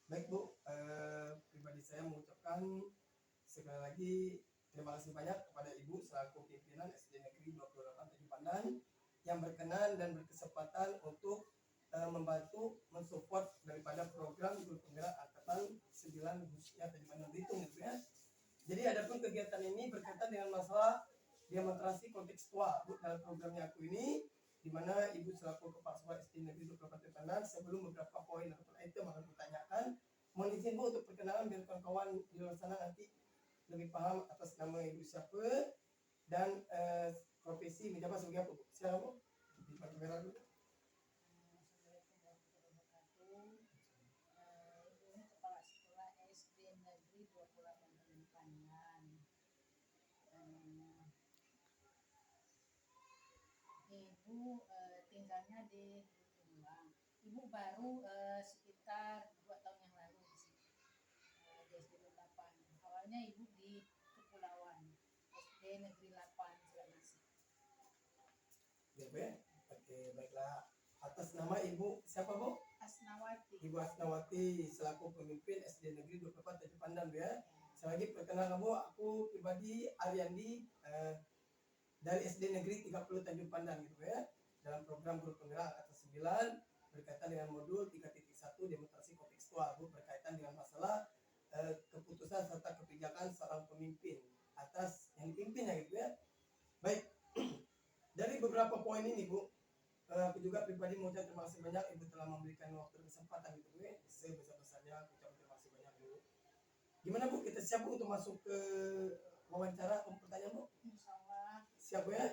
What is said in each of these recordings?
Baik Bu, pribadi saya mengucapkan sekali lagi terima kasih banyak kepada Ibu selaku pimpinan SD Negeri 28 Tanjung Pandan yang berkenan dan berkesempatan untuk membantu mensupport daripada program guru penggerak angkatan 9 khususnya Tanjung Pandan Belitung gitu ya. Jadi adapun kegiatan ini berkaitan dengan masalah demonstrasi kontekstual Bu dalam programnya aku ini, di mana Ibu selaku Kepala Sekolah SD Negeri 28 Tanjung Pandan sebelum beberapa poin atau item akan ditanyakan, mohon izin Bu untuk perkenalan biar kawan-kawan di luar sana nanti lebih paham atas nama Ibu siapa dan profesi menjabat sebagai apa Bu? Siapa Bu? Di batu merah dulu. Ibu Kepala Sekolah SD Negeri 28 Tanjung Pandan. Ibu tinggalnya di Bululang. Ibu baru sekitar 2 tahun yang lalu di sini, di SD 28. Awalnya ibu di Kepulauan, SD Negeri 8 Sulawesi. Oke, baiklah. Atas nama Ibu siapa Bu? Asnawati. Ibu Asnawati selaku pemimpin SD Negeri 24 Tanjung Pandan ya. Saya lagi perkenalkan Bu, aku pribadi Ariandi dari SD Negeri 30 Tanjung Pandan gitu ya. Dalam program guru penggerak atas 9 berkaitan dengan modul 3.1 demonstrasi kontekstual Bu, berkaitan dengan masalah keputusan serta kebijakan seorang pemimpin atas yang dipimpin ya gitu ya. Baik. Dari beberapa poin ini Bu, aku juga pribadi mengucapkan terima kasih banyak Ibu telah memberikan waktu dan kesempatan gitu Bu. Sebesar-besarnya aku ucapkan terima kasih banyak Bu. Gimana Bu, kita siap Bu untuk masuk ke wawancara pertanyaan Bu? Insyaallah. Siap Bu ya?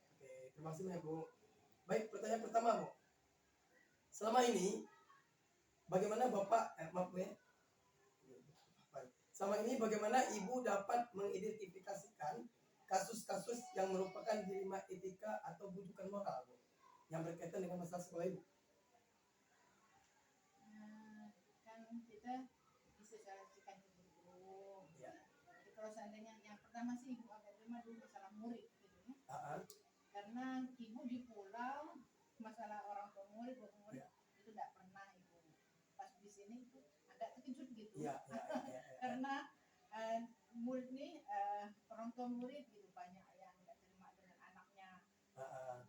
Oke, terima kasih banyak Bu. Baik, pertanyaan pertama Bu. Selama ini bagaimana Bapak maaf Bu ya? Selama ini bagaimana Ibu dapat mengidentifikasikan kasus-kasus yang merupakan dilema etika atau bujukan moral Bu, yang berkaitan dengan masalah sekolah Ibu? Kan kita disosialisasikan ke guru. Ya. Jadi kalau seandainya yang pertama sih ibu agak terima dulu masalah murid gitu ya. Karena ibu di pulau masalah orang tua murid Ya. itu tidak pernah ibu. Pas di sini itu agak terkejut gitu. Ya. Karena murid nih orang tua murid gitu banyak yang tidak terima dengan anaknya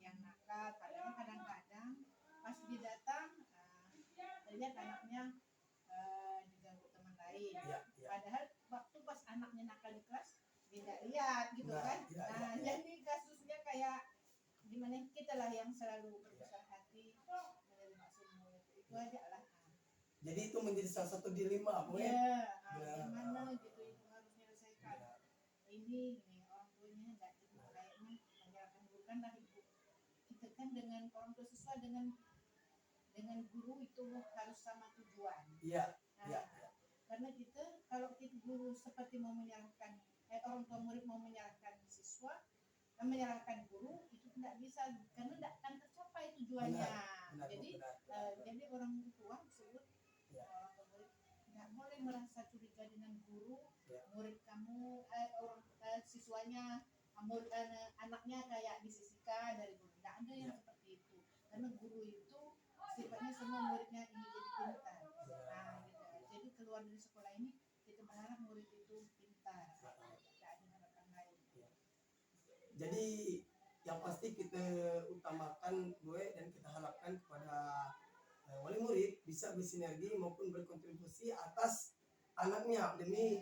yang nakal. Kadang-kadang pas didatang lihat anaknya diganggu teman lain. Padahal waktu pas anaknya nakal di kelas tidak lihat gitu kan. Jadi kasusnya kayak gimana kita lah yang selalu berbesar hati menerima semua itu aja lah. Jadi itu menjadi salah satu dilema Bu ya. Gimana gitu itu harus menyelesaikan ini orang tuanya nggak gitu kayaknya menyerahkan guru kan lah ibu. Kita kan dengan orang tua sesuai dengan guru itu harus sama tujuan. Iya. Karena kita kalau kita guru seperti mau menyalahkan orang tua murid mau menyalahkan siswa, menyalahkan guru itu tidak bisa karena tidak akan tercapai tujuannya. Benar. Jadi orang tua tersebut orang tua murid tidak boleh merasa curiga dengan guru, murid kamu siswanya anaknya kayak disisihkan dari guru. Tidak ada yang seperti itu. Karena guru itu sifatnya semua muridnya ingin jadi pintar. Gitu. Jadi keluar dari sekolah ini kita berharap murid itu pintar. Tidak ada harapan lain. Jadi yang pasti kita utamakan gue dan kita harapkan kepada wali murid bisa bersinergi maupun berkontribusi atas anaknya demi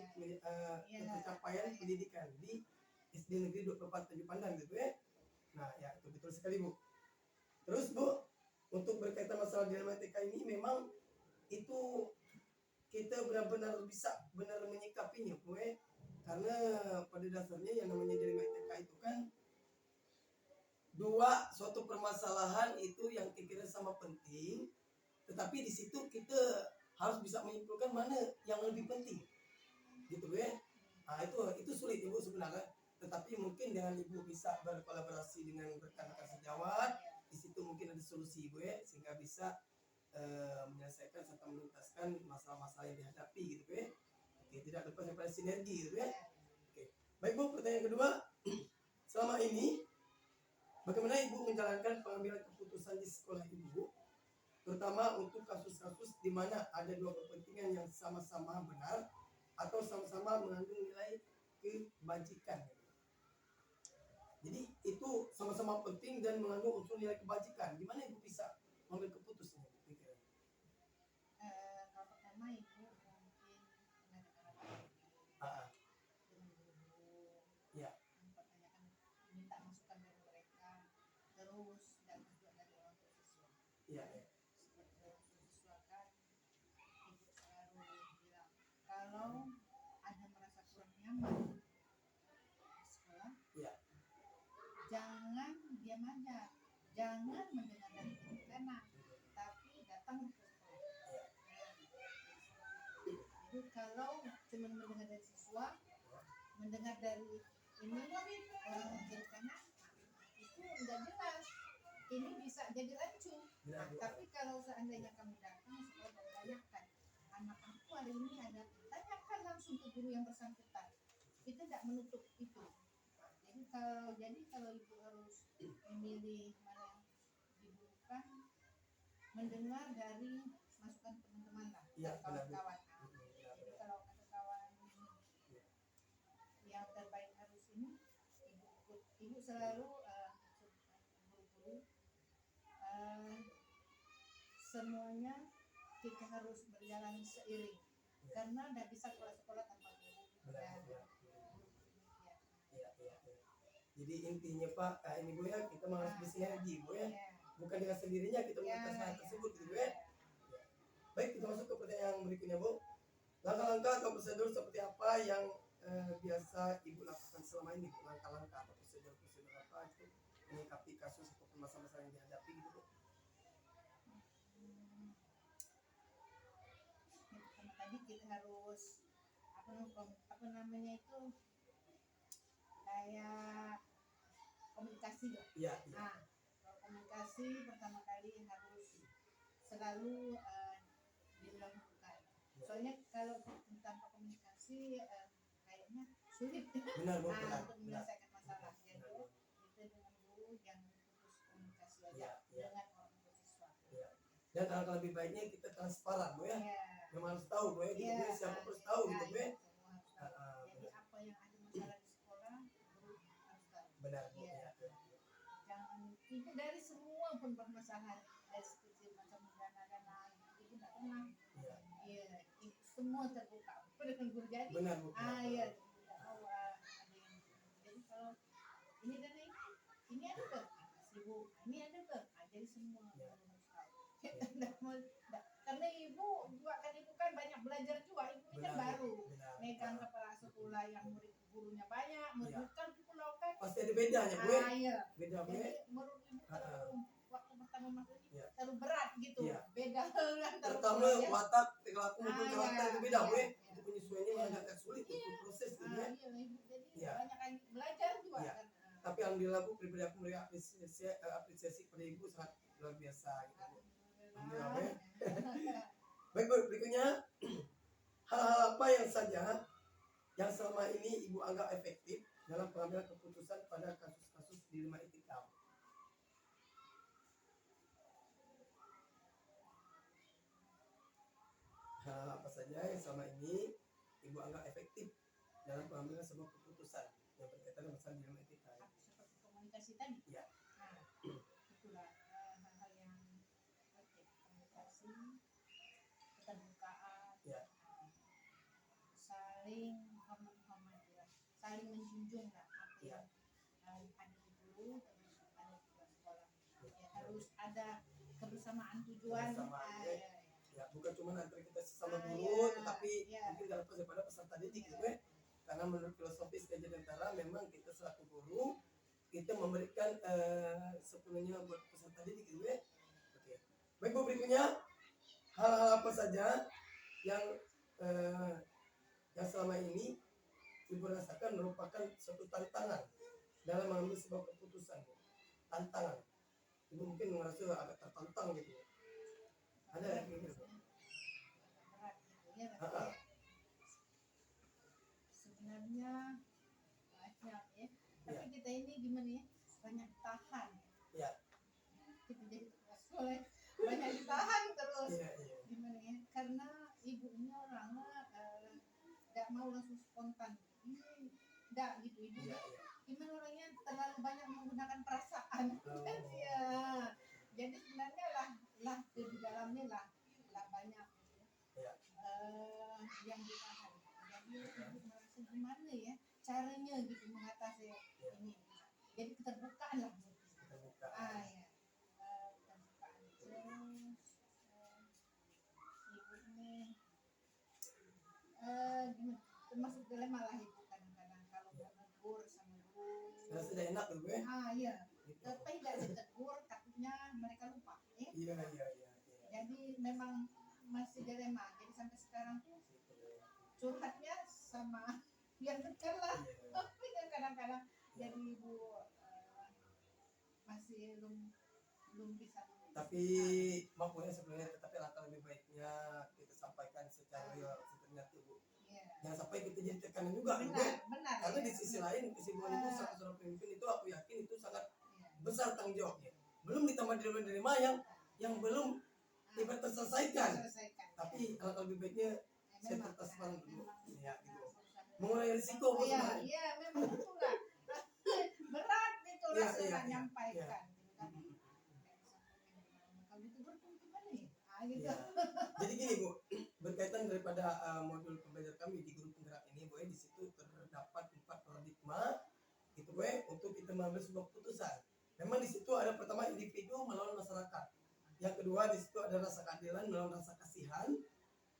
pencapaian pendidikan di SD Negeri 24 Tanjung Pandan gitu ya. Nah ya itu betul sekali Bu. Terus Bu, untuk berkaitan masalah dilematika ini memang itu kita benar-benar bisa benar menyikapinya Bu ya. Karena pada dasarnya yang namanya dilematika itu kan dua suatu permasalahan itu yang kira-kira sama penting, tetapi di situ kita harus bisa menyimpulkan mana yang lebih penting gitu ya. Nah itu sulit Ibu sebenarnya, tetapi mungkin dengan Ibu bisa berkolaborasi dengan rekan-rekan sejawat, di situ mungkin ada solusi Ibu ya, sehingga bisa menyelesaikan serta menuntaskan masalah-masalah yang dihadapi gitu ya. Oke, tidak lepas daripada sinergi gitu ya. Oke. Baik Bu, pertanyaan kedua. Selama ini bagaimana Ibu menjalankan pengambilan keputusan di sekolah Ibu terutama untuk kasus-kasus di mana ada dua kepentingan yang sama-sama benar atau sama-sama mengandung nilai kebajikan. Jadi itu sama-sama penting dan mengandung unsur nilai kebajikan. Gimana Ibu bisa mengambil keputusan? Kalau pertama Ibu mungkin dengan guru-guru Ya. mempertanyakan, minta masukan dari mereka, terus dan juga dari orang tua siswa. Iya. Seperti orang tua siswa kan, Ibu selalu bilang kalau ada merasa kurang nyaman di sekolah, Iya. jangan diam aja, jangan mendengar dari anak, tapi datang ke sekolah. Jadi kalau cuma mendengar dari siswa, mendengar dari ini orang menjadi anak, itu enggak jelas. Ini bisa jadi rancu. Nah, tapi kalau seandainya kamu datang sekolah dan tanyakan, anak aku hari ini ada, tanyakan langsung ke guru yang bersangkutan. Kita tidak menutup itu. Jadi kalau Ibu harus memilih mana yang dibutuhkan, mendengar dari masukan teman-teman lah, Ya, kawan-kawan. Jadi kalau ada kawan yang terbaik harus ini, Ibu ikut. Ibu selalu guru-guru semuanya kita harus berjalan seiring, karena tidak bisa sekolah tanpa guru. Jadi intinya Pak, ini Bu ya, kita harus bersinergi Bu ya. Bukan dengan sendirinya kita mengatasi hal tersebut gitu ya. Baik, kita masuk ke pertanyaan berikutnya Bu. Langkah-langkah atau prosedur seperti apa yang biasa Ibu lakukan selama ini? Langkah-langkah atau prosedur-prosedur apa itu menyikapi kasus ataupun masalah-masalah yang dihadapi gitu Bu? Tadi kita harus apa namanya itu, kayak komunikasi ya. Iya. Nah, kalau komunikasi pertama kali harus selalu didahulukan. Soalnya kalau tanpa komunikasi kayaknya sulit. Benar Bu, benar. Untuk menyelesaikan masalah. Jadi kita dengan guru yang putus komunikasi aja dengan orang tua siswa. Dan alangkah lebih baiknya kita transparan Bu ya. Memang harus tahu Bu ya, gitu Bu, siapa harus tahu gitu Bu ya. Jadi apa yang ada masalah di sekolah, guru harus tahu. Benar Bu. Jangan itu dari semua pun permasalahan, dari sekecil macam dana itu tidak tenang. Iya, semua terbuka. Dengan guru jadi. Benar Bu. Iya, tidak mau ada yang. Jadi kalau ini dana ini ada ke, ibu, ini ada ke, jadi semua harus tahu. Karena ibu juga kan ibu kan banyak belajar juga, ibu ini kan baru megang kepala sekolah yang murid gurunya banyak, murid kan pulau kan pasti ada bedanya Bu ya. Iya. Beda Bu ya. Jadi menurut ibu waktu pertama masuk ini terlalu berat gitu. Beda terutama watak perilaku maupun karakter itu beda Bu ya. Itu penyesuaiannya agak sulit untuk proses gitu ya. Jadi banyak yang belajar juga kan. Tapi alhamdulillah Bu, pribadi aku memberi apresiasi kepada Ibu sangat luar biasa gitu Bu. Alhamdulillah Bu ya. Baik Bu, berikutnya hal-hal apa yang saja yang selama ini Ibu anggap efektif dalam pengambilan keputusan pada kasus-kasus di rumah itikaf? Hal apa saja yang selama ini Ibu anggap efektif dalam pengambilan sebuah keputusan yang berkaitan dengan masalah di rumah itikaf? Seperti komunikasi tadi. Ya. Itulah hal-hal yang penting, komunikasi, keterbukaan, saling menghormati, saling menjunjung lah apa yang ada di guru dan ada di sekolah. Harus ada kebersamaan tujuan. Ya, bukan cuma antara kita sesama guru, tetapi mungkin dalam daripada peserta didik gitu ya. Karena menurut filosofis Gajah Dentara memang kita selaku guru kita memberikan sepenuhnya buat peserta didik gitu ya. Oke. Baik Bu, berikutnya hal-hal apa saja yang selama ini Ibu rasakan merupakan suatu tantangan dalam mengambil sebuah keputusan. Tantangan. Ibu mungkin merasa agak tertantang gitu. Ada yang gitu. Sebenarnya banyak ya. Tapi kita ini gimana ya? Banyak tahan. Iya. Kita jadi ketua sekolah. banyak ditahan terus. Iya, iya. Gimana ya? Karena ibunya orangnya nggak mau langsung spontan. Nggak gitu ibu. Iya, iya. Gimana orangnya terlalu banyak menggunakan perasaan. Oh. Kan ya. Jadi sebenarnya lah di dalamnya lah banyak gitu. Iya. Yang ditahan. Jadi ibu merasa gimana ya caranya gitu mengatasi ini. Jadi keterbukaan lah. Keterbukaan. Ya. Keterbukaan. Terus ibu ini gimana? Termasuk dilema lah ibu kadang-kadang kalau mau negur sama guru. Rasa tidak enak tuh gue. Iya. Gitu. Tapi tidak ditegur, takutnya mereka lupa. Ya? Iya, iya, iya. Jadi memang masih dilema. Jadi sampai sekarang tuh curhatnya sama yang dekat lah. Tapi kan kadang-kadang jadi ibu masih belum bisa. Tapi makanya sebenarnya tetapi langkah lebih baiknya kita sampaikan secara real sebenarnya tuh Bu. Jangan sampai kita jadi tekanan juga gitu. Benar. Karena di sisi lain kesibukan ibu seorang pemimpin itu aku yakin itu sangat besar tanggung jawabnya. Belum ditambah dilema yang belum tiba terselesaikan. Tapi alangkah lebih baiknya saya tertaskan dulu. Ya, gitu. Mengurangi risiko Bu. Iya, memang itulah. Berat itu rasanya nyampaikan. Kalau ditegur tuh gimana ya? Gitu. Jadi gini Bu, berkaitan daripada modul pembelajaran kami di grup penggerak ini Bu, di situ terdapat 4 paradigma gitu Bu, untuk kita mengambil sebuah keputusan. Memang di situ ada pertama individu melawan masyarakat. Yang kedua di situ ada rasa keadilan melawan rasa kasihan.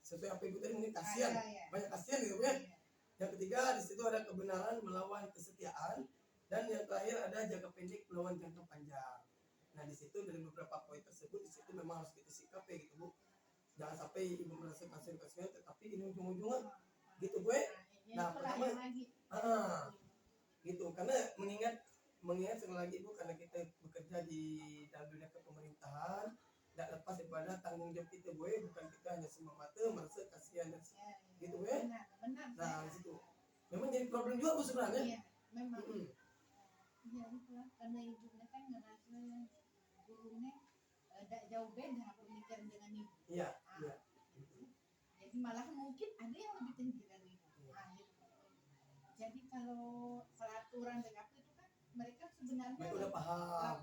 Sesuai apa Ibu tadi mungkin kasihan, banyak kasihan gitu Bu. Yang ketiga di situ ada kebenaran melawan kesetiaan, dan yang terakhir ada jangka pendek melawan jangka panjang. Nah di situ dari beberapa poin tersebut di situ memang harus kita sikapi gitu Bu. Jangan sampai ibu merasa kasihan tetapi ini ujung-ujungnya gitu Bu. Nah pertama gitu karena mengingat sekali lagi Bu, karena kita bekerja di dalam dunia kepemerintahan, tidak lepas daripada tanggung jawab kita Bu, bukan kita hanya semata merasa kasihan dan gitu Bu. Nah di situ memang jadi problem juga Bu sebenarnya. Iya, memang. Ya itulah karena ibunya kan ngerasa gurunya tidak jauh beda pemikiran dengan ibu. Iya. Jadi malah mungkin ada yang lebih tinggi dari ibu. Gitu. Jadi kalau peraturan dan apa itu kan mereka sebenarnya mereka udah paham.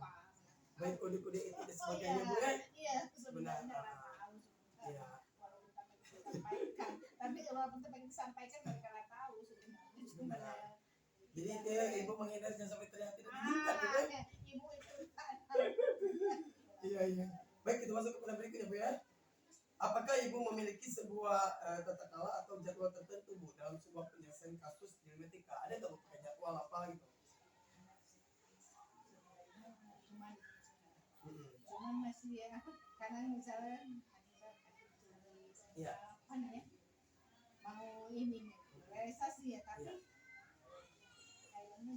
Baik kode-kode etik dan sebagainya Bu. Iya, sebenarnya tahu. Iya. Walaupun tak disampaikan, tapi walaupun tak disampaikan mereka nggak tahu sebenarnya. Jadi dia ibu menghindar jangan sampai terlihat tidak diinginkan gitu. Ibu itu Iya. Baik, kita masuk ke pertanyaan berikutnya Bu ya. Apakah ibu memiliki sebuah tata cara atau jadwal tertentu Bu dalam sebuah penyelesaian kasus di etika? Ada nggak Bu pakai jadwal apa gitu? Cuman masih ya, kadang misalnya apa nih mau ini realisasi ya, tapi kayaknya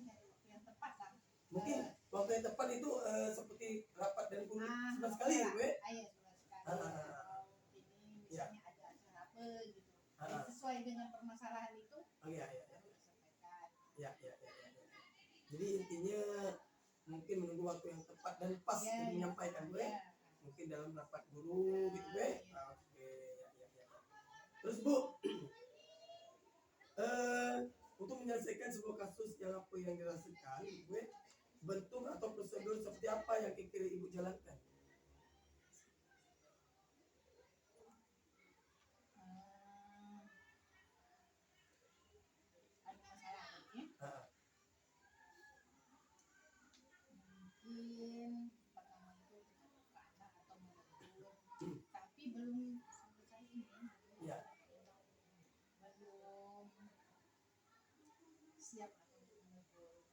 yang tepat lah. Mungkin waktu yang tepat itu seperti rapat dan guru sebulan sekali ya Bu ya? Iya, sebulan sekali. Ini misalnya ada acara apa gitu. Sesuai dengan permasalahan itu. Iya. Jadi intinya mungkin menunggu waktu yang tepat dan pas untuk menyampaikan Bu ya. Mungkin dalam rapat guru gitu Bu. Oke, ya. Terus Bu, untuk menyelesaikan sebuah kasus yang apa yang dirasakan Bu, bentuk atau prosedur seperti apa yang kira-kira ibu jalankan? Ada masalah ini. Mungkin pertama itu kita buka atau menegur, tapi belum sampai kali ini. Belum siap untuk menegur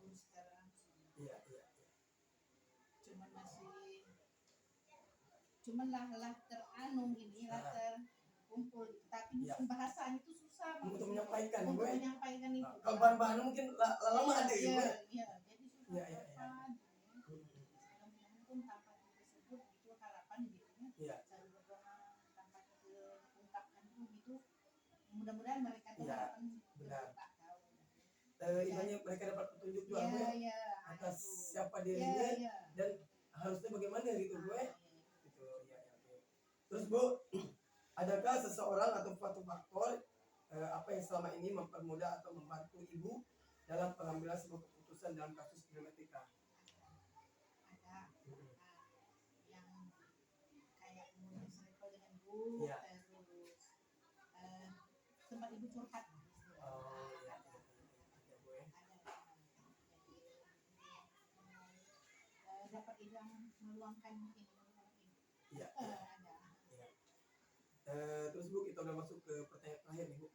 guru secara langsung. Iya. Cuman lah teranu gini, terkumpul, tapi pembahasan itu susah untuk menyampaikan untuk Bu. menyampaikan itu. Kalau bahan-bahan mungkin lama ada ya Bu. Iya, jadi susah. Pun tanpa disebut itu harapan gitu ya. Saya berdoa tanpa diungkapkan itu mudah-mudahan mereka harapan benar. Tahu. Ibaratnya mereka dapat petunjuk juga Bu atas siapa dirinya dan harusnya bagaimana gitu Bu. Gitu. Terus Bu, adakah seseorang atau suatu faktor apa yang selama ini mempermudah atau membantu Ibu dalam pengambilan sebuah keputusan dalam kasus problematika? Ada yang kayak mulai circle dengan Bu, Iya. terus tempat Ibu curhat. Oh iya, ada Bu ya. Dapat Ibu yang meluangkan ini. Iya. Ada. Iya. Terus Bu, kita udah masuk ke pertanyaan terakhir nih Bu.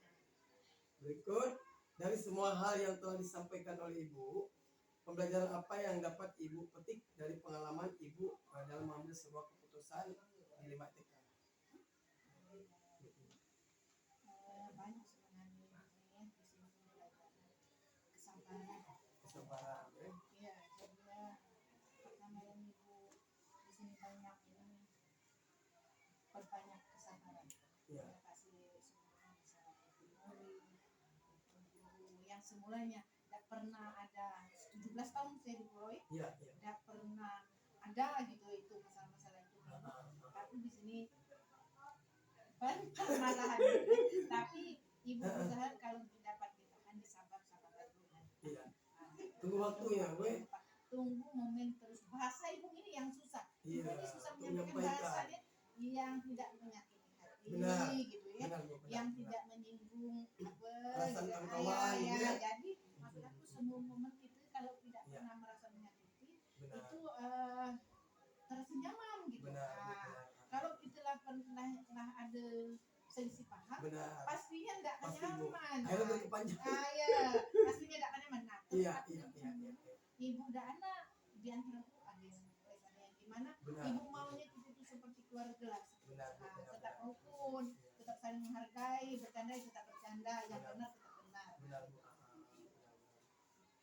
Berikut, dari semua hal yang telah disampaikan oleh Ibu, pembelajaran apa yang dapat Ibu petik dari pengalaman Ibu dalam mengambil sebuah keputusan dilematika? Banyak sebenarnya di sini belajar kesabaran. Kesabaran, ya. Iya, jadi pertama yang Ibu di sini banyak ini perbanyak kesabaran. Iya. Kasih semuanya bisa memori yang semulanya tidak pernah ada 17 tahun saya di Pulau, Iya. tidak pernah ada gitu itu masalah-masalah itu. Tapi di sini banyak malahan. Tapi Ibu berusaha kalau dapat ditahan disabar-sabar dulu. Iya. Tunggu waktunya, gue. Tunggu momen terus. Bahasa Ibu ini yang susah. Iya. Ibu ini susah menyampaikan bahasanya yang tidak menyakiti hati. Benar. Gitu ya. Benar, Bu, benar, Yang benar. tidak menyinggung Perasaan gitu. kawan-kawan, Ya, gitu ya. jadi maksud aku semua momen itu kalau tidak Iya. pernah merasa menyakiti Benar. itu terasa nyaman gitu. Benar, Nah, benar. kalau itulah pernah ada selisih paham, Benar. pastinya tidak akan Pasti, Bu. nyaman. Akhirnya berkepanjangan. Ya, pastinya tidak akan nyaman. Nah, Iya. Ibu dan anak di antara itu ada yang stres, ada yang gimana. Benar. Ibu maunya itu seperti keluarga lah. Benar, Nah, benar, tetap benar. rukun, tetap saling menghargai, bercanda tetap bercanda, yang Benar. benar tetap benar. Benar, Bu.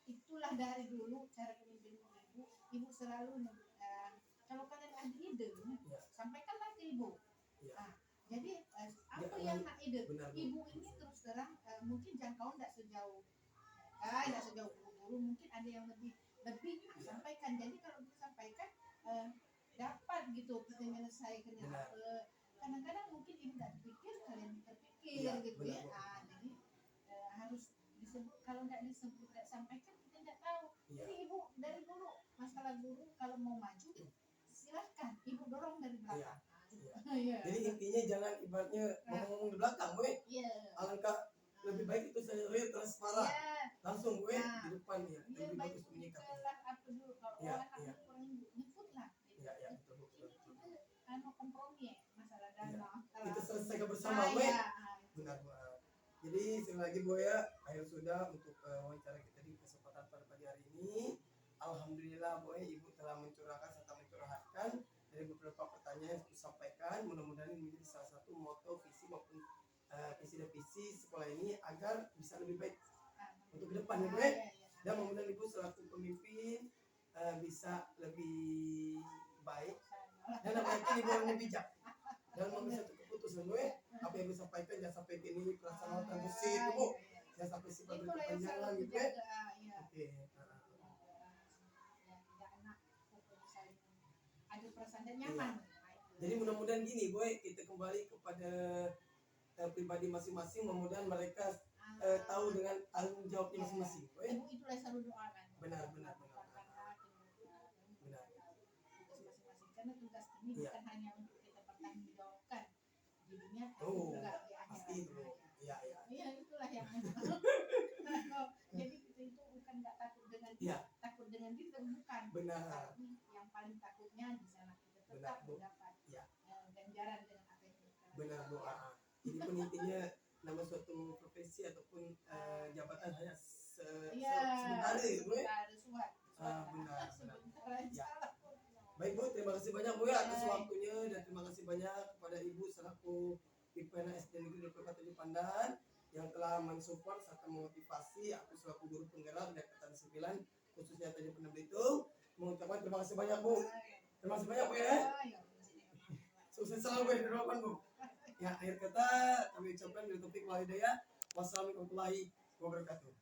Itulah dari dulu cara pemimpin Ibu. Ibu selalu kalau kalian ada ide, Iya. sampaikanlah ke Ibu. Iya. Nah, jadi apa Jangan- yang nak ide? benar, Bu. Ibu ini terus terang mungkin jangkauan tidak sejauh tidak sejauh guru, mungkin ada yang lebih Iya. sampaikan. Jadi kalau disampaikan dapat gitu kita menyelesaikannya. Benar. Kadang-kadang mungkin Ibu tidak berpikir, kalian berpikir Iya, gitu benar, ya. Bu. Jadi harus disebut, kalau tidak disebut tidak sampaikan kita tidak tahu. Iya. Jadi Ibu dari dulu masalah guru kalau mau maju silahkan Ibu dorong dari belakang. Iya. Jadi intinya jangan ibaratnya ngomong-ngomong di belakang, gue. Iya. Alangkah lebih baik itu saya real transparan. Iya. Langsung gue Nah, di depan ya. Iya, Lebih baik bagus menyikapi. itulah apa dulu kalau Iya, orang iya. aku kurang nyebut lah. Iya, betul, Bu. Ini kita kompromi ya masalah dana. Kita selesaikan bersama, gue. Iya. Benar, Bu. Jadi sekali lagi Bu ya, akhir sudah untuk wawancara kita di kesempatan pada pagi hari ini. Alhamdulillah Bu, Ibu telah mencurahkan serta mencurahkan dari beberapa pertanyaan yang disampaikan. Mudah-mudahan ini menjadi salah satu moto, visi maupun visi dan visi sekolah ini agar bisa lebih baik untuk ke depan ya Bu ya. Dan mudah-mudahan Ibu selaku pemimpin bisa lebih baik dan yakin Ibu yang lebih bijak dalam mengambil satu keputusan Bu ya. Apa yang Ibu sampaikan jangan sampai ini perasaan terbesit Bu. Jangan sampai sifat Itulah yang berkepanjangan selalu gitu ya. dijaga. Iya. Oke. Tidak enak pokoknya saling ada perasaan dan nyaman. Jadi mudah-mudahan gini Boy, kita kembali kepada pribadi masing-masing. Mudah-mudahan mereka tahu dengan tanggung jawabnya masing-masing. Boy. Ibu itulah yang selalu doakan. Benar. Benar. Tugas masing-masing, karena tugas ini Iya. bukan hanya untuk kita pertanggungjawabkan di dunia, tapi Oh, juga di pasti akhirat. itu. Iya. Iya, itulah yang jadi kita itu bukan nggak takut dengan Iya. takut dengan diri, bukan. Benar. Tapi yang paling takutnya di sana kita Benar, tetap Bu. mendapat Iya. ganjaran dengan apa yang kita lakukan. Benar Bu. Jadi pun intinya nama suatu profesi ataupun jabatan hanya sebentar ya Bu. Benar. Sebentar aja. Ya. Baik Bu, terima kasih banyak Bu ya atas waktunya dan terima kasih banyak kepada Ibu selaku pimpinan SD Negeri 27 Pandan yang telah mensupport serta memotivasi aku selaku guru penggerak dari Angkatan 9 khususnya Tanjung Pinang Belitung mengucapkan terima kasih banyak Bu. Terima kasih banyak Bu ya. Sukses selalu Bu di depan Bu. Ya, akhir kata kami ucapkan dari topik walidaya. Wassalamualaikum warahmatullahi wabarakatuh.